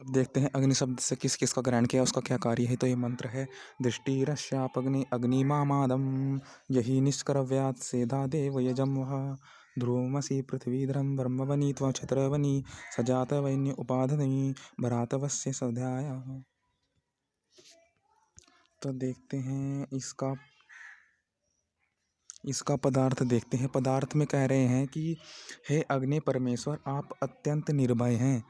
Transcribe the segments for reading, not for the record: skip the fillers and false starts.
अब देखते हैं अग्नि शब्द से किस किस का ग्रहण किया, उसका क्या कार्य है। तो ये मंत्र है दृष्टिरश्यापग्नि अग्निमादम यही निष्करव्यात सेधा देव यजम वह ध्रुवमसि पृथ्वीधरम ब्रह्मवनी त्वं क्षत्रवनी सजात वैन्य उपाधि भरातवस्य सध्याय। तो देखते हैं इसका पदार्थ देखते हैं। पदार्थ में कह रहे हैं कि हे अग्नि परमेश्वर, आप अत्यंत निर्भय हैं।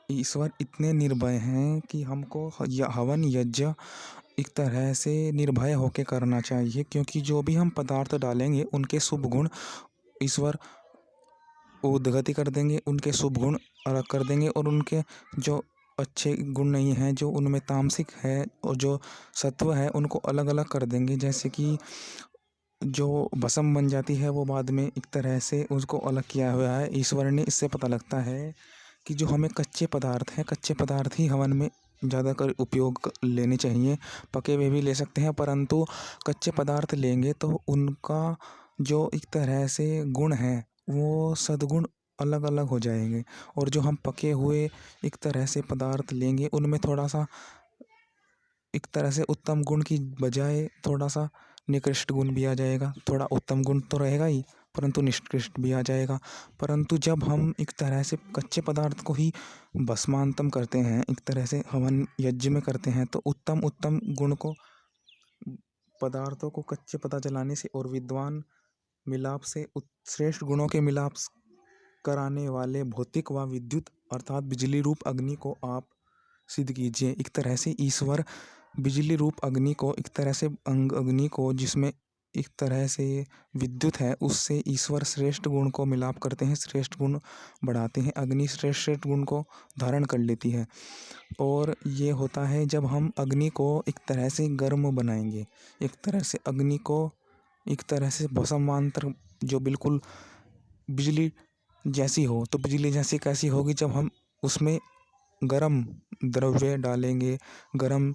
ईश्वर इतने निर्भय हैं कि हमको हवन यज्ञ एक तरह से निर्भय होकर करना चाहिए, क्योंकि जो भी हम पदार्थ डालेंगे उनके शुभ गुण ईश्वर उद्गति कर देंगे, उनके शुभ गुण अलग कर देंगे, और उनके जो अच्छे गुण नहीं हैं, जो उनमें तामसिक है और जो सत्व है, उनको अलग अलग कर देंगे। जैसे कि जो भस्म बन जाती है वो बाद में एक तरह से उसको अलग किया हुआ है ईश्वर ने। इससे पता लगता है कि जो हमें कच्चे पदार्थ हैं, कच्चे पदार्थ ही हवन में ज़्यादातर उपयोग लेने चाहिए। पके हुए भी ले सकते हैं, परंतु कच्चे पदार्थ लेंगे तो उनका जो एक तरह से गुण है वो सद्गुण अलग अलग हो जाएंगे। और जो हम पके हुए एक तरह से पदार्थ लेंगे उनमें थोड़ा सा एक तरह से उत्तम गुण की बजाय थोड़ा सा निकृष्ट गुण भी आ जाएगा। थोड़ा उत्तम गुण तो रहेगा ही, परंतु निकृष्ट भी आ जाएगा। परंतु जब हम एक तरह से कच्चे पदार्थ को ही भस्मांतम करते हैं, एक तरह से हवन यज्ञ में करते हैं, तो उत्तम उत्तम गुण को पदार्थों को कच्चे पता जलाने से और विद्वान मिलाप से श्रेष्ठ गुणों के मिलाप कराने वाले भौतिक व विद्युत अर्थात बिजली रूप अग्नि को आप सिद्ध कीजिए। एक तरह से ईश्वर बिजली रूप अग्नि को एक तरह से अग्नि को जिसमें एक तरह से विद्युत है, उससे ईश्वर श्रेष्ठ गुण को मिलाप करते हैं, श्रेष्ठ गुण बढ़ाते हैं। अग्नि श्रेष्ठ श्रेष्ठ गुण को धारण कर लेती है। और ये होता है जब हम अग्नि को एक तरह से गर्म बनाएंगे, एक तरह से अग्नि को एक तरह से भस्मांतर जो बिल्कुल बिजली जैसी हो। तो बिजली जैसी कैसी होगी? जब हम उसमें गरम द्रव्य डालेंगे, गरम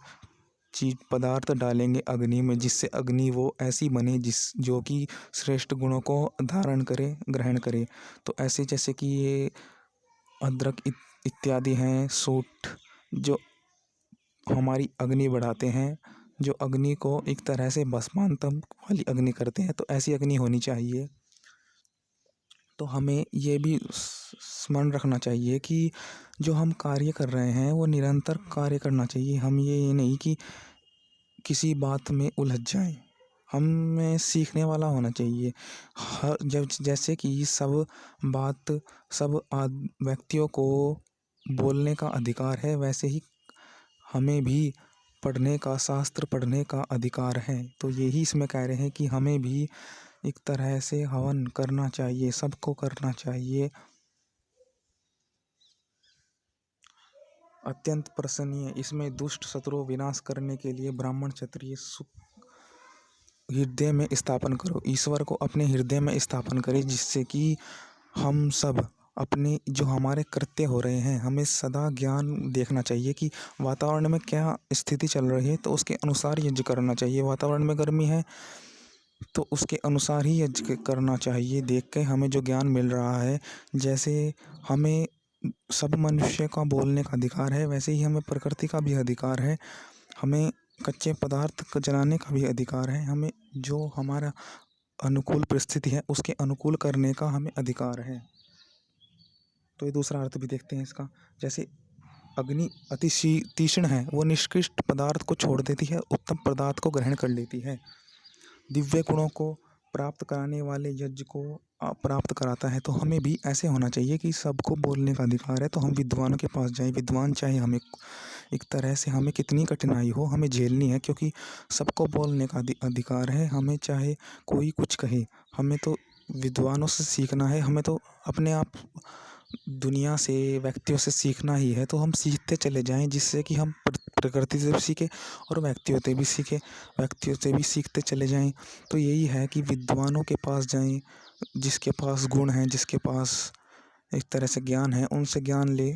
चीज पदार्थ डालेंगे अग्नि में, जिससे अग्नि वो ऐसी बने जो कि श्रेष्ठ गुणों को धारण करे, ग्रहण करे। तो ऐसे जैसे कि ये अदरक इत्यादि हैं, सूट, जो हमारी अग्नि बढ़ाते हैं, जो अग्नि को एक तरह से भस्मांतम वाली अग्नि करते हैं। तो ऐसी अग्नि होनी चाहिए। तो हमें ये भी स्मरण रखना चाहिए कि जो हम कार्य कर रहे हैं वो निरंतर कार्य करना चाहिए। हम ये नहीं कि किसी बात में उलझ जाएं, हमें सीखने वाला होना चाहिए। हर जब जैसे कि सब व्यक्तियों को बोलने का अधिकार है, वैसे ही हमें भी पढ़ने का, शास्त्र पढ़ने का अधिकार है। तो यही इसमें कह रहे हैं कि हमें भी एक तरह से हवन करना चाहिए, सबको करना चाहिए। अत्यंत प्रसन्नीय, इसमें दुष्ट शत्रु विनाश करने के लिए ब्राह्मण क्षत्रिय हृदय में स्थापन करो। ईश्वर को अपने हृदय में स्थापन करें, जिससे कि हम सब अपने जो हमारे कृत्य हो रहे हैं, हमें सदा ज्ञान देखना चाहिए कि वातावरण में क्या स्थिति चल रही है, तो उसके अनुसार यज्ञ करना चाहिए। वातावरण में गर्मी है तो उसके अनुसार ही यज्ञ करना चाहिए। देख के हमें जो ज्ञान मिल रहा है, जैसे हमें सब मनुष्य का बोलने का अधिकार है, वैसे ही हमें प्रकृति का भी अधिकार है। हमें कच्चे पदार्थ को जलाने का भी अधिकार है। हमें जो हमारा अनुकूल परिस्थिति है उसके अनुकूल करने का हमें अधिकार है। तो ये दूसरा अर्थ भी देखते हैं इसका। जैसे अग्नि अति तीक्ष्ण है, वो निष्कृष्ट पदार्थ को छोड़ देती है, उत्तम पदार्थ को ग्रहण कर लेती है। दिव्य गुणों को प्राप्त कराने वाले यज्ञ को प्राप्त कराता है। तो हमें भी ऐसे होना चाहिए कि सबको बोलने का अधिकार है, तो हम विद्वानों के पास जाएं। विद्वान चाहे हमें एक तरह से हमें कितनी कठिनाई हो, हमें झेलनी है, क्योंकि सबको बोलने का अधिकार है। हमें चाहे कोई कुछ कहे, हमें तो विद्वानों से सीखना है। हमें तो अपने आप दुनिया से, व्यक्तियों से सीखना ही है। तो हम सीखते चले जाएं, जिससे कि हम प्रकृति से भी सीखें और व्यक्तियों से भी सीखते चले जाएं। तो यही है कि विद्वानों के पास जाएं, जिसके पास गुण है, जिसके पास एक तरह से ज्ञान है, उनसे ज्ञान ले,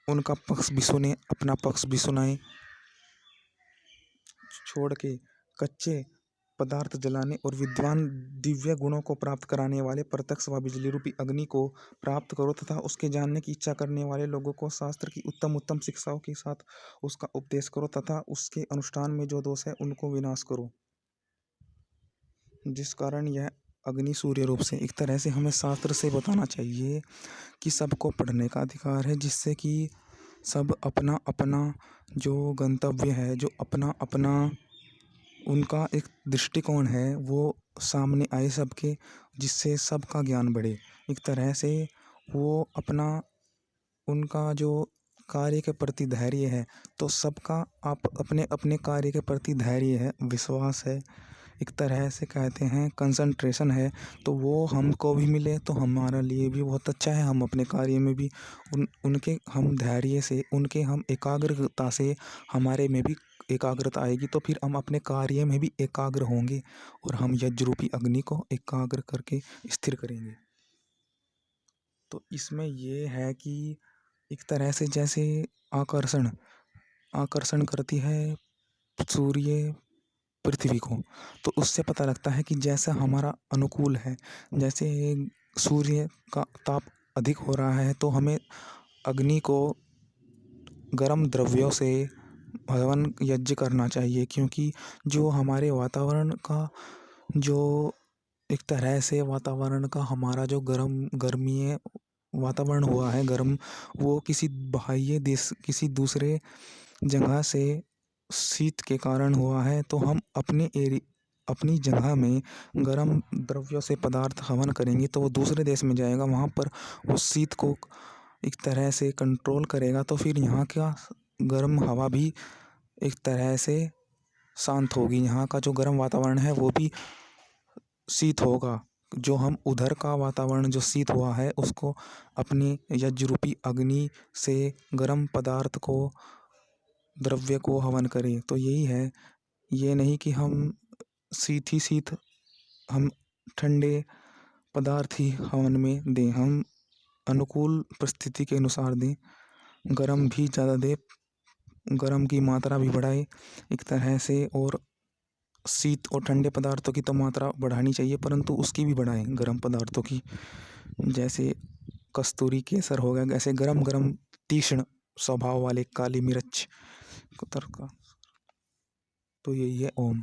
उनका पक्ष भी सुने, अपना पक्ष भी सुनाएं। छोड़ के कच्चे पदार्थ जलाने और विद्वान दिव्य गुणों को प्राप्त कराने वाले प्रत्यक्ष व बिजली रूपी अग्नि को प्राप्त करो तथा उसके जानने की इच्छा करने वाले लोगों को शास्त्र की उत्तम उत्तम शिक्षाओं के साथ उसका उपदेश करो तथा उसके अनुष्ठान में जो दोष है उनको विनाश करो, जिस कारण यह अग्नि सूर्य रूप से एक तरह से हमें शास्त्र से बताना चाहिए कि सबको पढ़ने का अधिकार है, जिससे कि सब अपना अपना जो गंतव्य है, जो अपना अपना उनका एक दृष्टिकोण है वो सामने आए सबके, जिससे सबका ज्ञान बढ़े। एक तरह से वो अपना उनका जो कार्य के प्रति धैर्य है, तो सबका आप अपने अपने कार्य के प्रति धैर्य है, विश्वास है, एक तरह से कहते हैं कंसंट्रेशन है, तो वो हमको भी मिले तो हमारे लिए भी बहुत अच्छा है। हम अपने कार्य में भी उनके हम धैर्य से, उनके हम एकाग्रता से हमारे में भी एकाग्रता आएगी, तो फिर हम अपने कार्य में भी एकाग्र होंगे और हम यज्ञ रूपी अग्नि को एकाग्र करके स्थिर करेंगे। तो इसमें ये है कि एक तरह से जैसे आकर्षण आकर्षण करती है सूर्य पृथ्वी को, तो उससे पता लगता है कि जैसा हमारा अनुकूल है, जैसे सूर्य का ताप अधिक हो रहा है तो हमें अग्नि को गर्म द्रव्यों से हवन यज्ञ करना चाहिए, क्योंकि जो हमारे वातावरण का जो एक तरह से वातावरण का हमारा जो गर्मीय वातावरण हुआ है गर्म, वो किसी बाह्य देश किसी दूसरे जगह से शीत के कारण हुआ है, तो हम अपनी जगह में गर्म द्रव्यों से पदार्थ हवन करेंगे तो वो दूसरे देश में जाएगा, वहाँ पर वो शीत को एक तरह से कंट्रोल करेगा, तो फिर यहाँ का गर्म हवा भी एक तरह से शांत होगी, यहाँ का जो गर्म वातावरण है वो भी शीत होगा। जो हम उधर का वातावरण जो शीत हुआ है उसको अपनी यज्ञ रूपी अग्नि से गर्म पदार्थ को द्रव्य को हवन करें। तो यही है, ये नहीं कि हम शीत ही शीत हम ठंडे पदार्थ ही हवन में दें, हम अनुकूल परिस्थिति के अनुसार दें, गर्म भी ज़्यादा दें, गर्म की मात्रा भी बढ़ाए एक तरह से, और शीत और ठंडे पदार्थों की तो मात्रा बढ़ानी चाहिए परंतु उसकी भी बढ़ाएं गर्म पदार्थों की, जैसे कस्तूरी केसर हो गया, ऐसे गरम गरम तीक्ष्ण स्वभाव वाले काली मिर्च को तड़का। तो यही है। ओम।